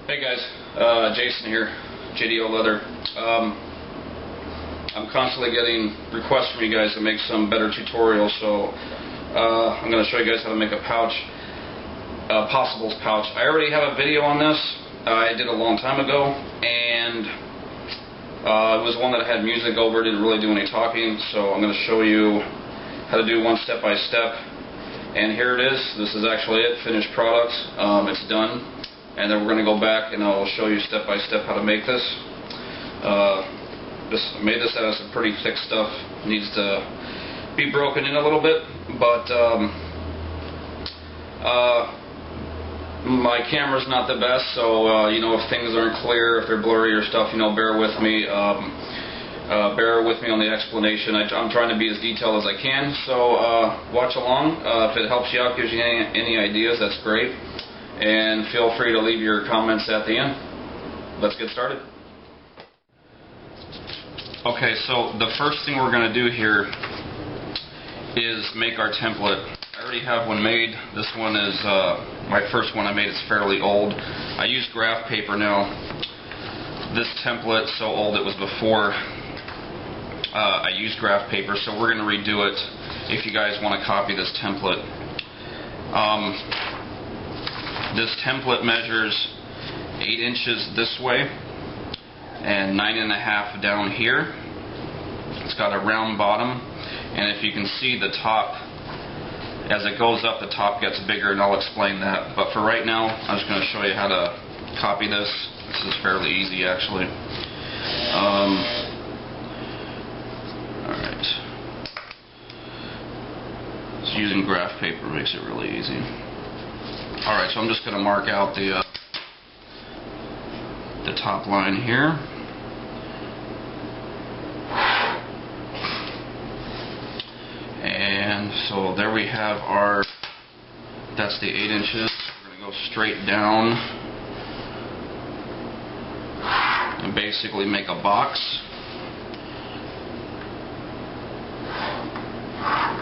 Hey guys, Jason here, JDO Leather. I'm constantly getting requests from you guys to make some better tutorials, so I'm going to show you guys how to make a pouch, Possibles pouch. I already have a video on this. I did a long time ago, and it was one that had music over, didn't really do any talking, so I'm going to show you how to do one step by step. And here it is. This is actually it, finished product. It's done. And then we're going to go back and I'll show you step by step how to make this. Made this out of some pretty thick stuff. Needs to be broken in a little bit, but my camera's not the best, so you know, if things aren't clear, if they're blurry or stuff, you know, bear with me. Bear with me on the explanation. I'm trying to be as detailed as I can, so watch along. If it helps you out, gives you any ideas, that's great. And feel free to leave your comments at the end. Let's get started. Okay, so the first thing we're going to do here is make our template. I already have one made. This one is my first one I made. It's fairly old. I use graph paper now. This template's so old it was before I used graph paper, so we're going to redo it if you guys want to copy this template. This template measures 8 inches this way and 9.5 down here. It's got a round bottom, and if you can see the top, as it goes up, the top gets bigger, and I'll explain that. But for right now, I'm just going to show you how to copy this. This is fairly easy, actually. Alright. Just using graph paper makes it really easy. Alright, so I'm just going to mark out the top line here. And so there we have our, that's the 8 inches. We're going to go straight down and basically make a box.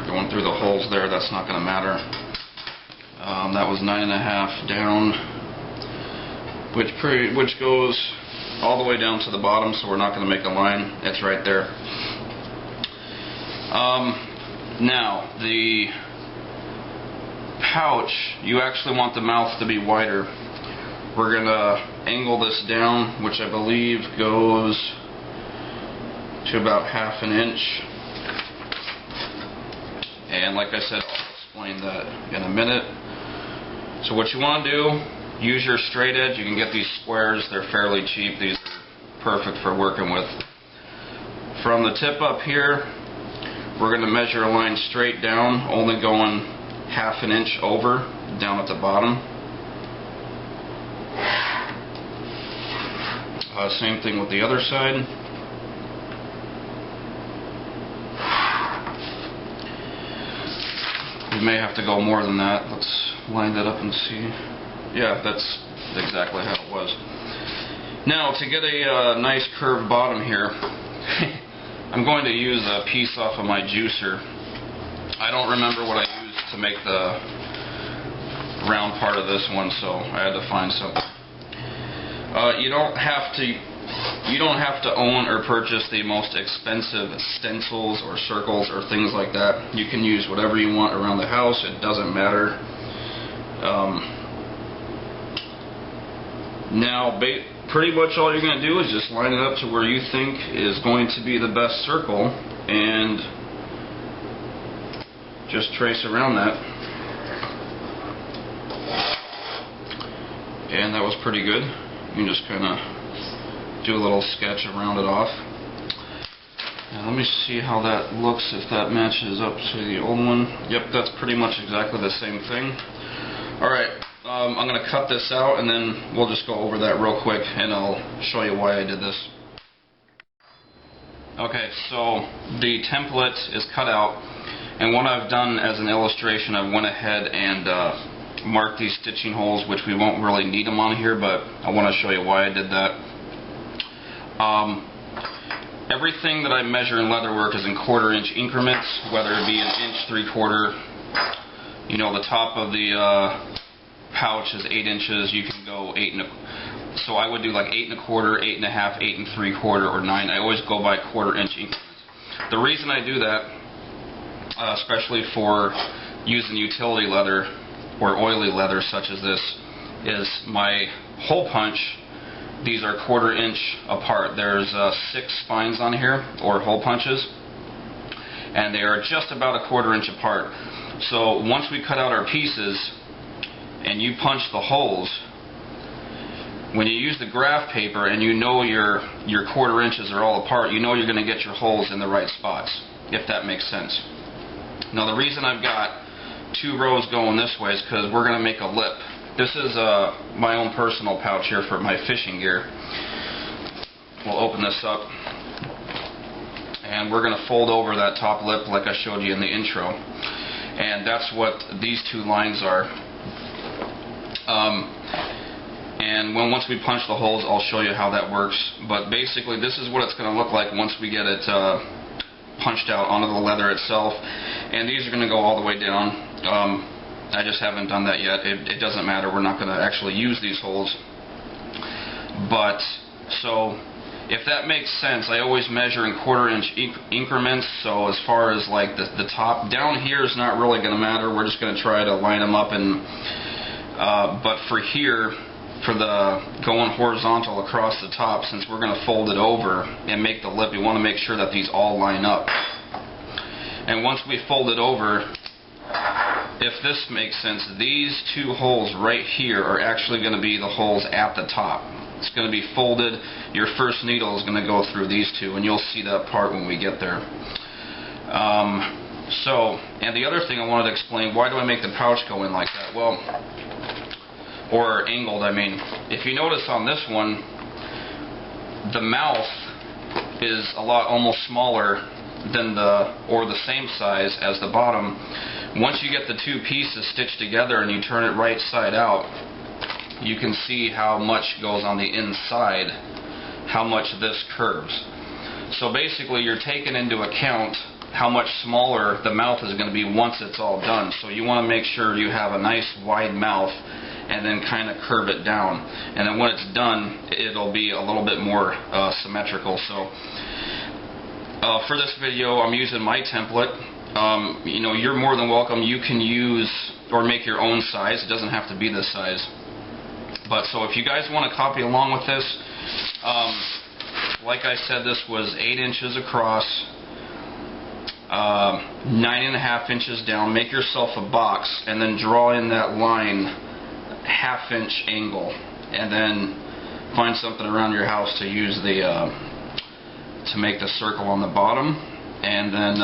Going through the holes there, that's not going to matter. That was 9.5 down, which goes all the way down to the bottom, so we're not going to make a line. It's right there. Now, the pouch, you actually want the mouth to be wider. We're going to angle this down, which I believe goes to about 1/2 inch. And like I said, I'll explain that in a minute. So what you want to do, use your straight edge. You can get these squares, they're fairly cheap. These are perfect for working with. From the tip up here, we're going to measure a line straight down, only going 1/2 inch over, down at the bottom. Same thing with the other side. We may have to go more than that. Let's line that up and see. Yeah, that's exactly how it was. Now, to get a nice curved bottom here, I'm going to use a piece off of my juicer. I don't remember what I used to make the round part of this one, so I had to find something. You don't have to own or purchase the most expensive stencils or circles or things like that. You can use whatever you want around the house. It doesn't matter. Now, pretty much all you're going to do is just line it up to where you think is going to be the best circle, and just trace around that. And that was pretty good. You can just kind of do a little sketch and round it off. Now let me see how that looks, if that matches up to the old one. Yep, that's pretty much exactly the same thing. Alright, I'm going to cut this out and then we'll just go over that real quick and I'll show you why I did this. Okay, so the template is cut out, and what I've done as an illustration, I went ahead and marked these stitching holes, which we won't really need them on here, but I want to show you why I did that. Everything that I measure in leatherwork is in 1/4 inch increments, whether it be 1 inch, 3/4. You know, the top of the pouch is 8 inches. You can go So I would do like 8 1/4, 8 1/2, 8 3/4, or 9. I always go by 1/4 inch increments. The reason I do that, especially for using utility leather or oily leather such as this, is my hole punch. These are 1/4 inch apart. There's 6 spines on here, or hole punches, and they are just about a 1/4 inch apart. So once we cut out our pieces and you punch the holes, when you use the graph paper and you know your 1/4 inches are all apart, you know you're going to get your holes in the right spots, if that makes sense. Now the reason I've got 2 rows going this way is because we're going to make a lip. This is my own personal pouch here for my fishing gear. We'll open this up, and we're going to fold over that top lip like I showed you in the intro. And that's what these 2 lines are. And once we punch the holes, I'll show you how that works. But basically, this is what it's going to look like once we get it punched out onto the leather itself. And these are going to go all the way down. I just haven't done that yet. It doesn't matter. We're not going to actually use these holes. But, so, if that makes sense, I always measure in 1/4 inch increments. So as far as like the top, down here is not really going to matter. We're just going to try to line them up. And but for here, for the going horizontal across the top, since we're going to fold it over and make the lip, we want to make sure that these all line up. And once we fold it over, if this makes sense, these 2 holes right here are actually going to be the holes at the top. It's going to be folded. Your first needle is going to go through these 2, and you'll see that part when we get there. And the other thing I wanted to explain, why do I make the pouch go in like that? Well, or angled, I mean. If you notice on this one, the mouth is almost smaller than the same size as the bottom. Once you get the 2 pieces stitched together and you turn it right side out, you can see how much goes on the inside, how much this curves. So basically you're taking into account how much smaller the mouth is going to be once it's all done. So you want to make sure you have a nice wide mouth and then kind of curve it down. And then when it's done, it'll be a little bit more symmetrical. So for this video, I'm using my template. You know, you're more than welcome. You can use or make your own size. It doesn't have to be this size. But so if you guys want to copy along with this, like I said, this was 8 inches across, 9 1/2 inches down. Make yourself a box and then draw in that line 1/2 inch angle, and then find something around your house to use to make the circle on the bottom. And then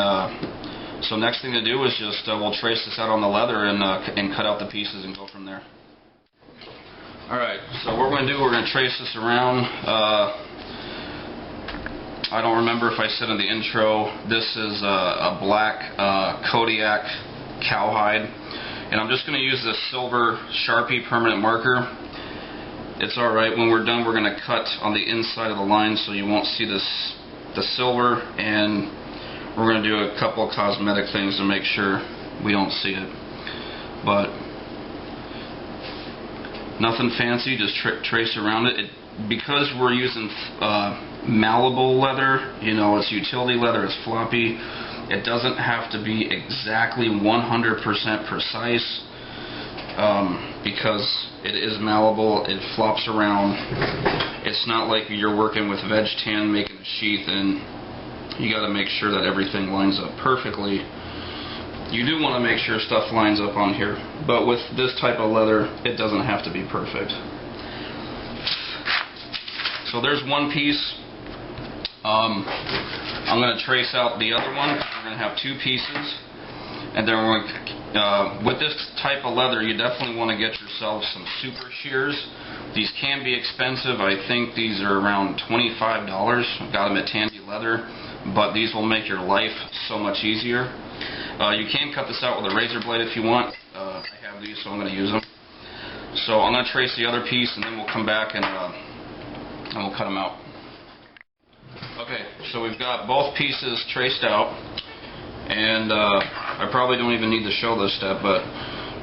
so next thing to do is just we'll trace this out on the leather and cut out the pieces and go from there. Alright, so what we're going to do, we're going to trace this around. I don't remember if I said in the intro, this is a black Kodiak cowhide, and I'm just going to use this silver Sharpie permanent marker. It's alright, when we're done we're going to cut on the inside of the line so you won't see the silver, and we're going to do a couple of cosmetic things to make sure we don't see it. But nothing fancy, just trace around it. Because we're using malleable leather, you know, it's utility leather, it's floppy, it doesn't have to be exactly 100% precise, because it is malleable, it flops around. It's not like you're working with veg tan making a sheath and you got to make sure that everything lines up perfectly. You do want to make sure stuff lines up on here, but with this type of leather, it doesn't have to be perfect. So there's one piece. I'm going to trace out the other one. We're going to have 2 pieces, and then we're going to, with this type of leather, you definitely want to get yourself some super shears. These can be expensive. I think these are around $25. I've got them at Tandy Leather, but these will make your life so much easier. You can cut this out with a razor blade if you want. I have these, so I'm going to use them. So I'm going to trace the other piece, and then we'll come back and we'll cut them out. Okay, so we've got both pieces traced out, and I probably don't even need to show this step, but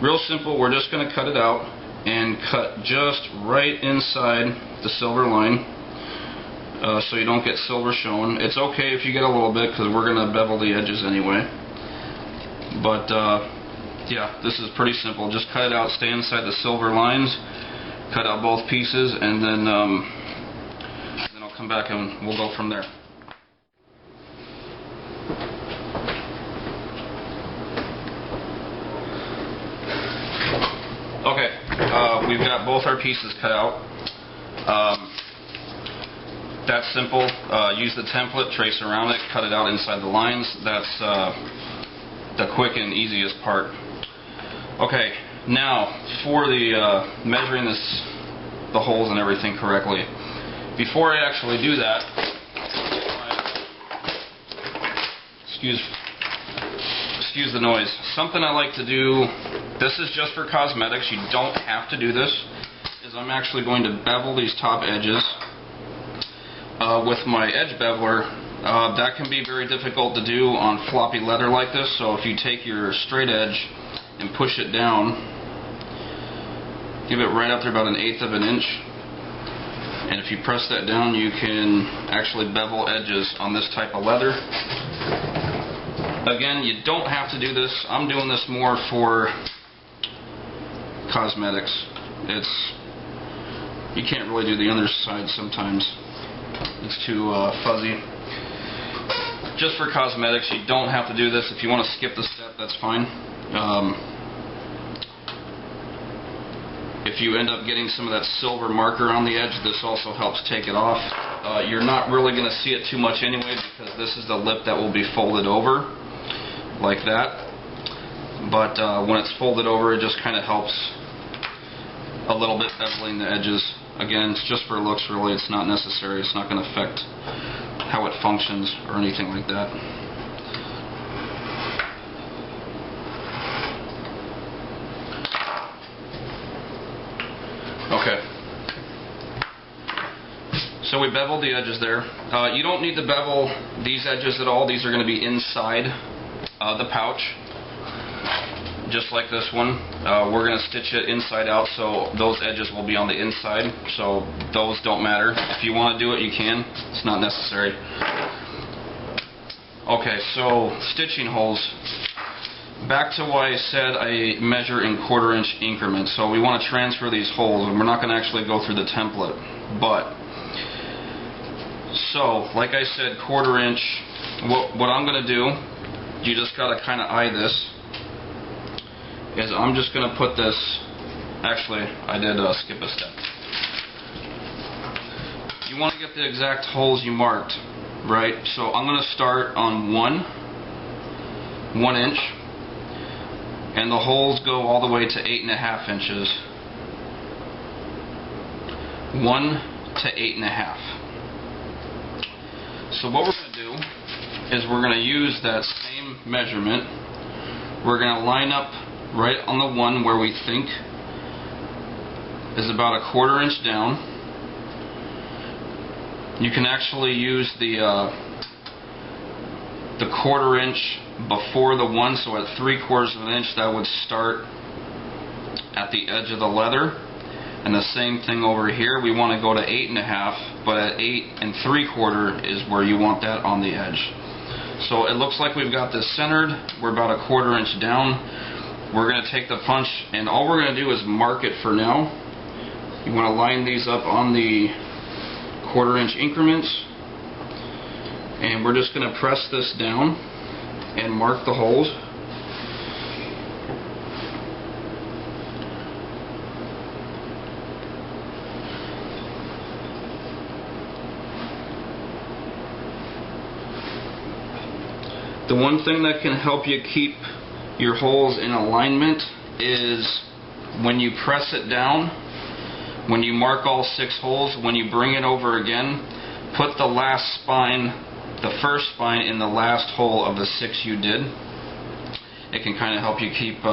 real simple. We're just going to cut it out, and cut just right inside the silver line, so you don't get silver showing. It's okay if you get a little bit, because we're going to bevel the edges anyway. But yeah, this is pretty simple. Just cut it out, stay inside the silver lines, cut out both pieces, and then I'll come back and we'll go from there. Okay, we've got both our pieces cut out. That's simple. Use the template, trace around it, cut it out inside the lines. That's the quick and easiest part. Okay, now for the measuring the holes and everything correctly. Before I actually do that, excuse the noise. Something I like to do, this is just for cosmetics, you don't have to do this, is I'm actually going to bevel these top edges with my edge beveler. That can be very difficult to do on floppy leather like this, so if you take your straight edge and push it down, give it right up there about 1/8 of an inch, and if you press that down, you can actually bevel edges on this type of leather. Again, you don't have to do this. I'm doing this more for cosmetics. You can't really do the underside sometimes. It's too fuzzy. Just for cosmetics, you don't have to do this. If you want to skip the step, that's fine. If you end up getting some of that silver marker on the edge, this also helps take it off. You're not really going to see it too much anyway, because this is the lip that will be folded over like that. But when it's folded over, it just kind of helps a little bit beveling the edges. Again, it's just for looks really. It's not necessary. It's not going to affect how it functions or anything like that. Okay. So we beveled the edges there. You don't need to bevel these edges at all. These are going to be inside the pouch, just like this one. We're going to stitch it inside out, so those edges will be on the inside, so those don't matter. If you want to do it, you can. It's not necessary. Okay, so stitching holes. Back to why I said I measure in 1/4 inch increments. So we want to transfer these holes, and we're not going to actually go through the template. But, so, like I said, 1/4 inch. What I'm going to do, you just got to kind of eye this, is I'm just going to put this, actually, I did skip a step. You want to get the exact holes you marked, right? So I'm going to start on 1 inch, and the holes go all the way to 8.5 inches. 1 to 8.5. So what we're going to do is we're going to use that same measurement. We're going to line up right on the one where we think is about 1/4 inch down. You can actually use the 1/4 inch before the one, so at 3/4 of an inch that would start at the edge of the leather. And the same thing over here, we want to go to 8.5, but at 8 3/4 is where you want that on the edge. So it looks like we've got this centered. We're about 1/4 inch down. We're going to take the punch, and all we're going to do is mark it for now. You want to line these up on the 1/4 inch increments, and we're just going to press this down and mark the holes. The one thing that can help you keep your holes in alignment is when you press it down, when you mark all 6 holes, when you bring it over again, put the last spine, the first spine, in the last hole of the 6 you did. It can kind of help you keep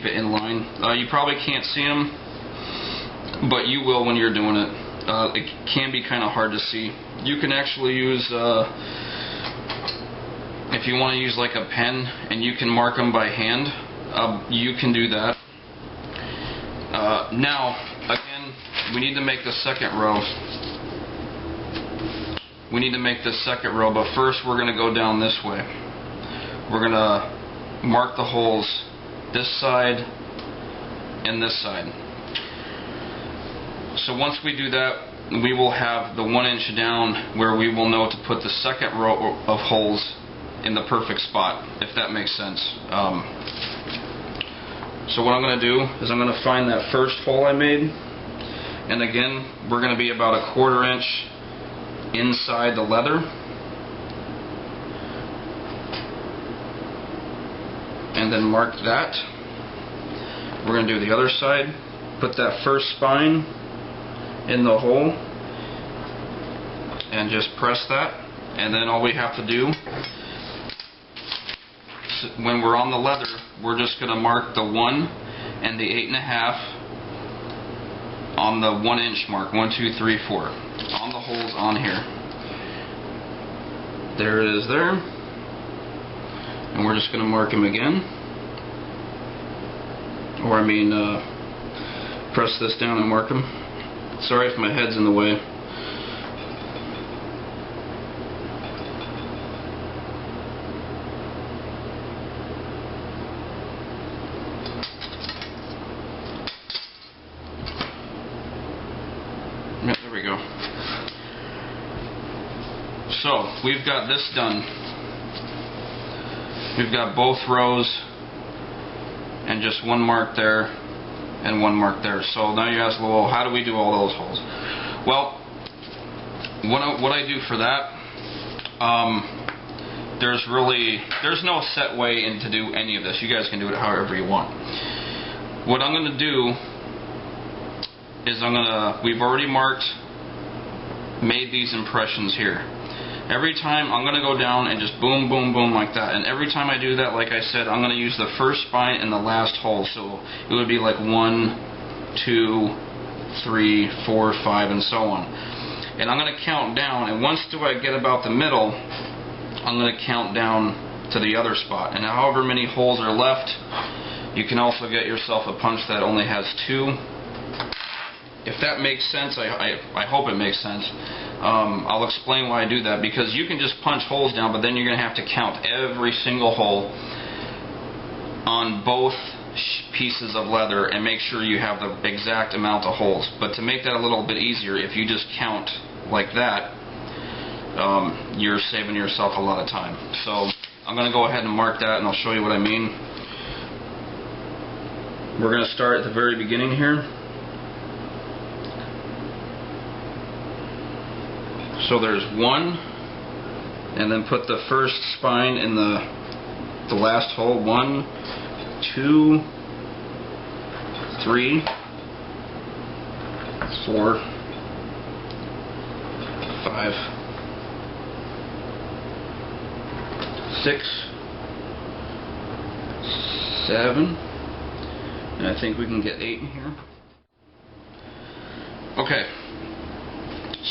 it in line. You probably can't see them, but you will when you're doing it. It can be kind of hard to see. You can actually use, if you want to use like a pen and you can mark them by hand, you can do that. Now, again, we need to make the second row. We need to make this second row, but first we're going to go down this way. We're going to mark the holes this side and this side. So once we do that, we will have the 1 inch down where we will know to put the second row of holes in the perfect spot, if that makes sense. So what I'm going to do is I'm going to find that first hole I made, and again we're going to be about a 1/4 inch inside the leather, and then mark that. We're going to do the other side, put that first spine in the hole and just press that, and then all we have to do when we're on the leather, we're just going to mark the 1 and the 8.5 on the 1 inch mark. 1, 2, 3, 4 on the holes on here. There it is there, and we're just going to mark them again, or press this down and mark them. Sorry if my head's in the way. There we go. So we've got this done. We've got both rows and just 1 mark there and 1 mark there. So now you ask, well, how do we do all those holes? Well, what I do for that, there's no set way to do any of this. You guys can do it however you want. What I'm going to do is we've already made these impressions here. Every time I'm going to go down and just boom, boom, boom like that. And every time I do that, like I said, I'm going to use the first spine and the last hole. So it would be like 1, 2, 3, 4, 5, and so on. And I'm going to count down. And once I get about the middle, I'm going to count down to the other spot. And however many holes are left, you can also get yourself a punch that only has 2. If that makes sense, I hope it makes sense. I'll explain why I do that, because you can just punch holes down, but then you're going to have to count every single hole on both pieces of leather and make sure you have the exact amount of holes. But to make that a little bit easier, if you just count like that, you're saving yourself a lot of time. So I'm going to go ahead and mark that, and I'll show you what I mean. We're going to start at the very beginning here. So there's 1, and then put the first spine in the last hole. 1, 2, 3, 4, 5, 6, 7, and I think we can get 8 in here. Okay.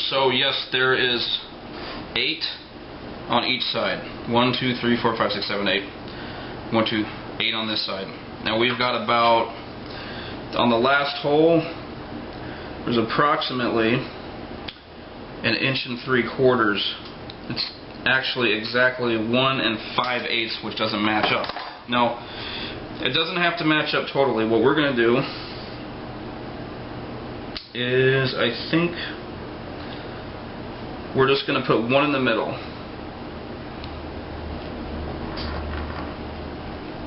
So yes, there is 8 on each side. 1, 2, 3, 4, 5, 6, 7, 8. 1, 2, 8 on this side. Now we've got about, on the last hole, there's approximately 1 3/4 inches. It's actually exactly 1 5/8, which doesn't match up. Now, it doesn't have to match up totally. What we're going to do is, I think, we're just going to put 1 in the middle.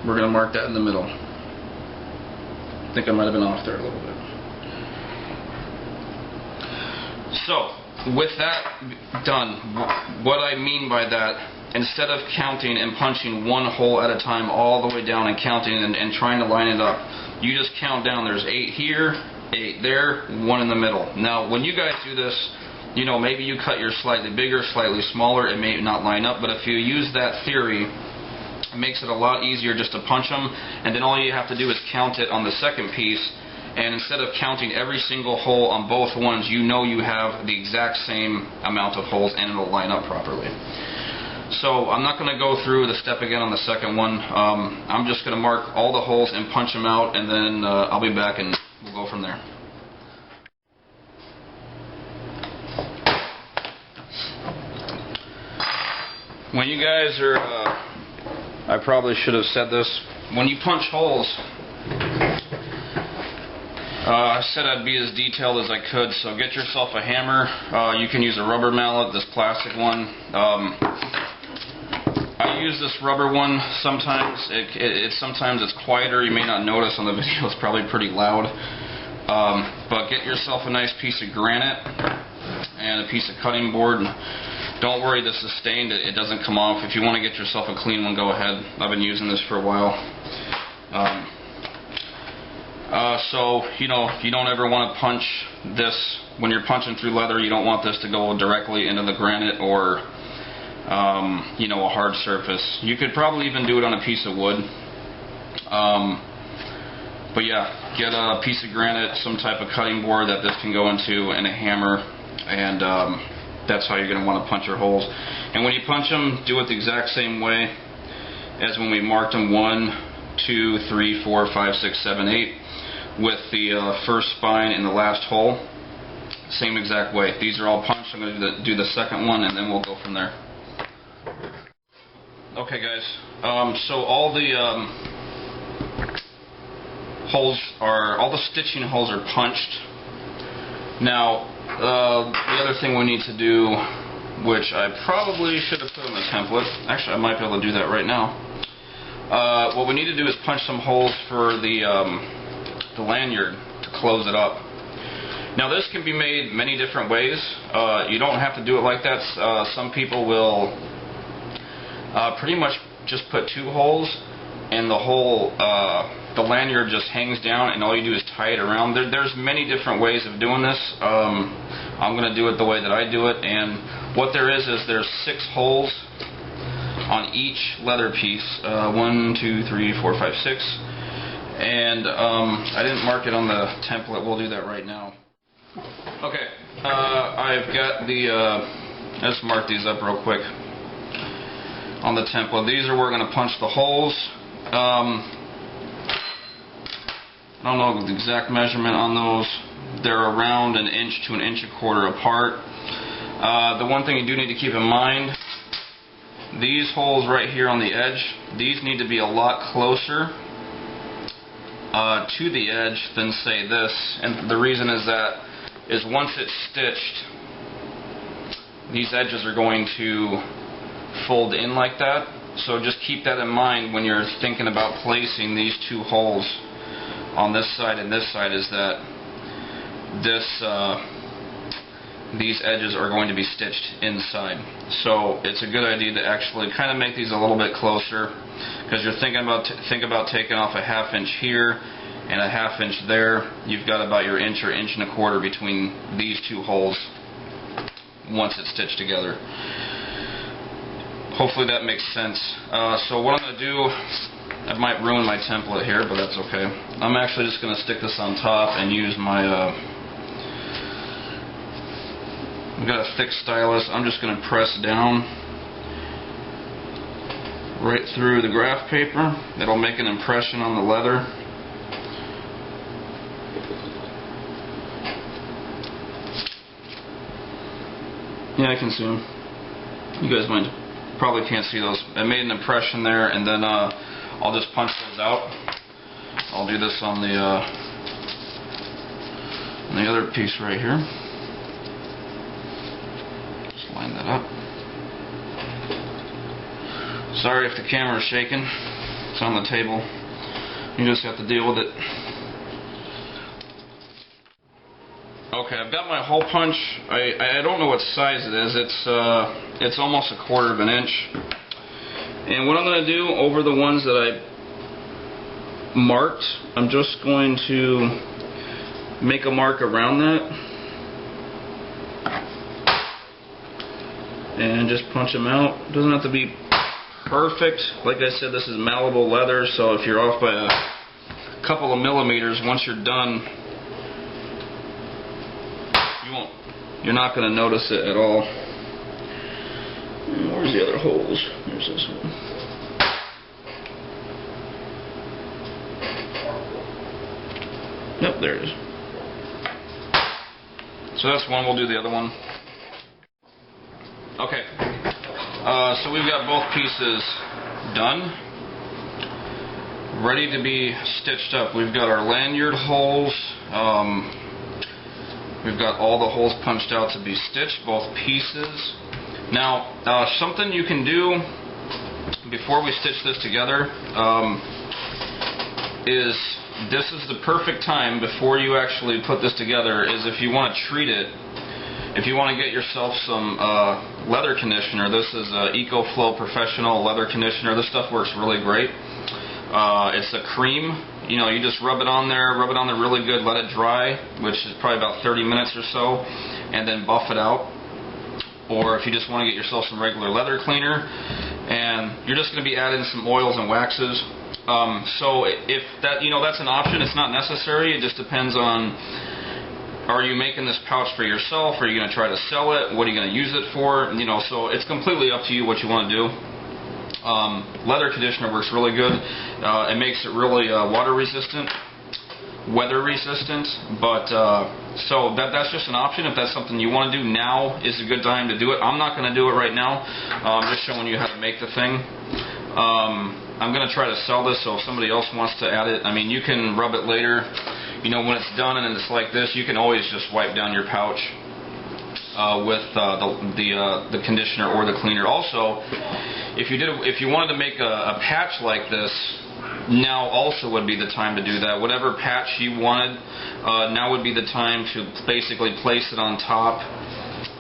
We're going to mark that in the middle. I think I might have been off there a little bit. So, with that done, what I mean by that, instead of counting and punching 1 hole at a time all the way down and counting and trying to line it up, you just count down. There's 8 here, 8 there, 1 in the middle. Now, when you guys do this, you know, maybe you cut yours slightly bigger, slightly smaller, it may not line up, but if you use that theory, it makes it a lot easier just to punch them, and then all you have to do is count it on the second piece, and instead of counting every single hole on both ones, you know you have the exact same amount of holes and it'll line up properly. So I'm not going to go through the step again on the second one. I'm just going to mark all the holes and punch them out, and then I'll be back and we'll go go from there. When you guys are, I probably should have said this, when you punch holes, I said I'd be as detailed as I could, so get yourself a hammer. You can use a rubber mallet, this plastic one. I use this rubber one sometimes. Sometimes it's quieter. You may not notice on the video. It's probably pretty loud. But get yourself a nice piece of granite and a piece of cutting board. Don't worry, this is stained. It doesn't come off. If you want to get yourself a clean one, go ahead. I've been using this for a while. So, you know, you don't ever want to punch this. When you're punching through leather, you don't want this to go directly into the granite or, you know, a hard surface. You could probably even do it on a piece of wood. But yeah, get a piece of granite, some type of cutting board that this can go into, and a hammer, and that's how you're going to want to punch your holes. And when you punch them, do it the exact same way as when we marked them 1, 2, 3, 4, 5, 6, 7, 8 with the first spine in the last hole. Same exact way. These are all punched. I'm going to do the second one, and then we'll go from there. Okay, guys. So all the all the stitching holes are punched. Now, the other thing we need to do, which I probably should have put in the template. Actually, I might be able to do that right now. What we need to do is punch some holes for the lanyard to close it up. Now, this can be made many different ways. You don't have to do it like that. Some people will pretty much just put 2 holes, and the lanyard just hangs down, and all you do is tie it around. There's many different ways of doing this. I'm going to do it the way that I do it, and what there is there's 6 holes on each leather piece. 1, 2, 3, 4, 5, 6. And I didn't mark it on the template. We'll do that right now. Okay, I've got let's mark these up real quick on the template. These are where we're going to punch the holes. I don't know the exact measurement on those. They're around 1 inch to 1.25 inches apart. The one thing you do need to keep in mind, these holes right here on the edge, these need to be a lot closer to the edge than, say, this. And the reason is once it's stitched, these edges are going to fold in like that. So just keep that in mind when you're thinking about placing these 2 holes on this side and this side, is that these edges are going to be stitched inside. So it's a good idea to actually kind of make these a little bit closer, because you're think about taking off a 1/2 inch here and a 1/2 inch there. You've got about your 1 inch or 1 1/4 inches between these 2 holes once it's stitched together. Hopefully that makes sense. So what I'm going to do, I might ruin my template here, but that's okay. I'm actually just going to stick this on top and use my I've got a thick stylus. I'm just going to press down right through the graph paper. It'll make an impression on the leather. Yeah, I can see them. You guys probably can't see those. I made an impression there, and then I'll just punch those out. I'll do this on the other piece right here. Just line that up. Sorry if the camera's shaking. It's on the table. You just have to deal with it. Okay, I've got my hole punch. I don't know what size it is. It's almost 1/4 inch. And what I'm going to do over the ones that I marked, I'm just going to make a mark around that and just punch them out. It doesn't have to be perfect. Like I said, this is malleable leather, so if you're off by a couple of millimeters, once you're done, you're not going to notice it at all. And where's the other holes? There's this one. Nope, there it is. So that's one. We'll do the other one. Okay. So we've got both pieces done, ready to be stitched up. We've got our lanyard holes. We've got all the holes punched out to be stitched, both pieces. Now, something you can do before we stitch this together is this is the perfect time before you actually put this together, is if you want to treat it, if you want to get yourself some leather conditioner. This is EcoFlow Professional Leather Conditioner. This stuff works really great. It's a cream. You know, you just rub it on there really good, let it dry, which is probably about 30 minutes or so, and then buff it out. Or if you just want to get yourself some regular leather cleaner, and you're just going to be adding some oils and waxes. So if that, you know, that's an option. It's not necessary. It just depends on, are you making this pouch for yourself? Are you going to try to sell it? What are you going to use it for? You know, so it's completely up to you what you want to do. Leather conditioner works really good. It makes it really water resistant, weather resistant, but so that's just an option. If that's something you want to do, now is a good time to do it. I'm not going to do it right now. I'm just showing you how to make the thing. I'm going to try to sell this, so if somebody else wants to add it, I mean, you can rub it later. You know, when it's done and it's like this, you can always just wipe down your pouch with the conditioner or the cleaner. Also, if you wanted to make a patch like this, now also would be the time to do that. Whatever patch you wanted, now would be the time to basically place it on top,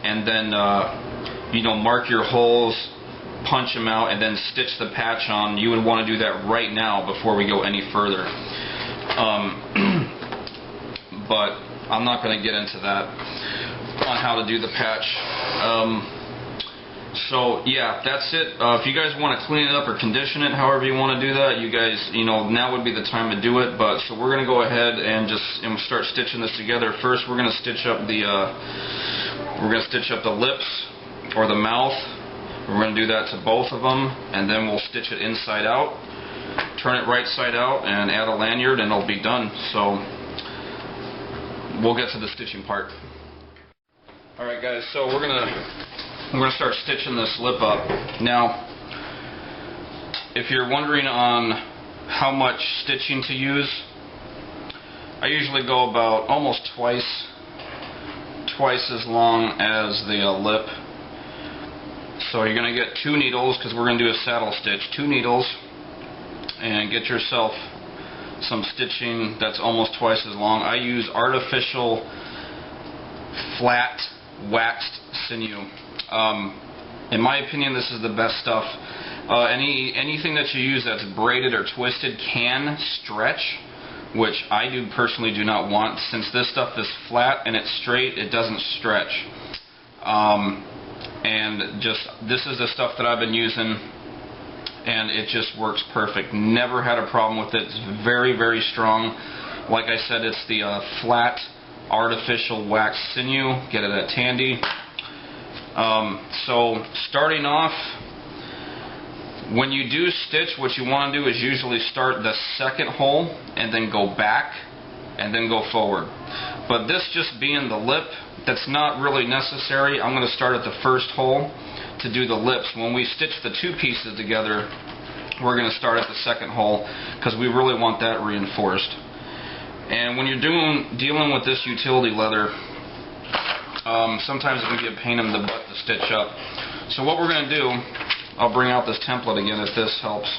and then you know, mark your holes, punch them out, and then stitch the patch on. You would want to do that right now before we go any further. But I'm not going to get into that on how to do the patch. So yeah, that's it. If you guys want to clean it up or condition it, however you want to do that, you guys, you know, now would be the time to do it. But so we're going to go ahead and just start stitching this together. First, we're going to stitch up the lips or the mouth. We're going to do that to both of them, and then we'll stitch it inside out, turn it right side out, and add a lanyard, and it'll be done. So we'll get to the stitching part. All right, guys. So we're gonna start stitching this lip up. Now, if you're wondering on how much stitching to use, I usually go about almost twice as long as the lip. So you're going to get 2 needles, because we're going to do a saddle stitch. 2 needles, and get yourself some stitching that's almost twice as long. I use artificial flat waxed sinew. In my opinion, this is the best stuff. Anything that you use that's braided or twisted can stretch, which I personally do not want. Since this stuff is flat and it's straight, it doesn't stretch. And this is the stuff that I've been using, and it just works perfect. Never had a problem with it. It's very, very strong. Like I said, it's the flat artificial wax sinew. Get it at Tandy. So starting off, when you do stitch, what you want to do is usually start the second hole and then go back and then go forward. But this just being the lip, that's not really necessary. I'm going to start at the first hole to do the lips. When we stitch the 2 pieces together, we're going to start at the second hole, because we really want that reinforced. And when you're dealing with this utility leather, sometimes it can be a pain in the butt to stitch up. So what we're going to do, I'll bring out this template again if this helps.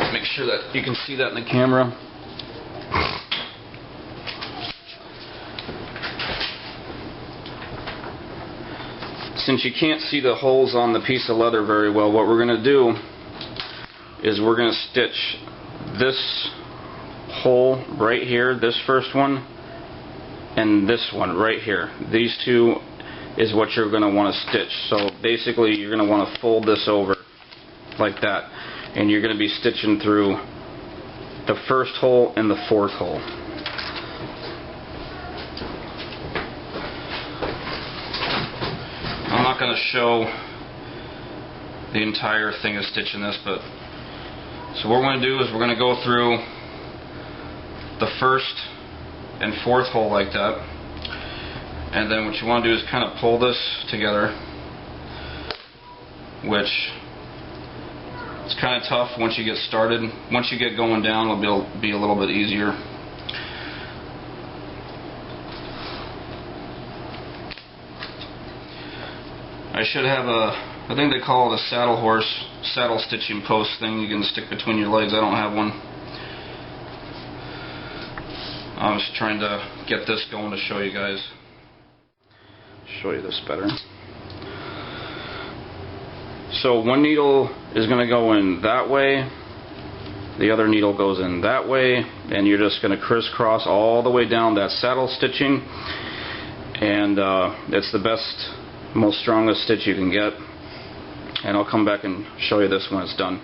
Make sure that you can see that in the camera. Since you can't see the holes on the piece of leather very well, what we're going to do is we're going to stitch this hole right here, this first one, and this one right here. These 2 is what you're going to want to stitch. So basically you're going to want to fold this over like that, and you're going to be stitching through the first hole and the 4th hole. I'm not going to show the entire thing of stitching this, but so what we're going to do is we're going to go through the first and fourth hole like that. And then what you want to do is kind of pull this together, which it's kind of tough once you get started. Once you get going down, it'll be a little bit easier. I should have I think they call it a saddle stitching post thing you can stick between your legs. I don't have one. I'm just trying to get this going to show you guys. Show you this better. So one needle is going to go in that way, the other needle goes in that way, and you're just going to crisscross all the way down that saddle stitching, and it's the best, most strongest stitch you can get. And I'll come back and show you this when it's done.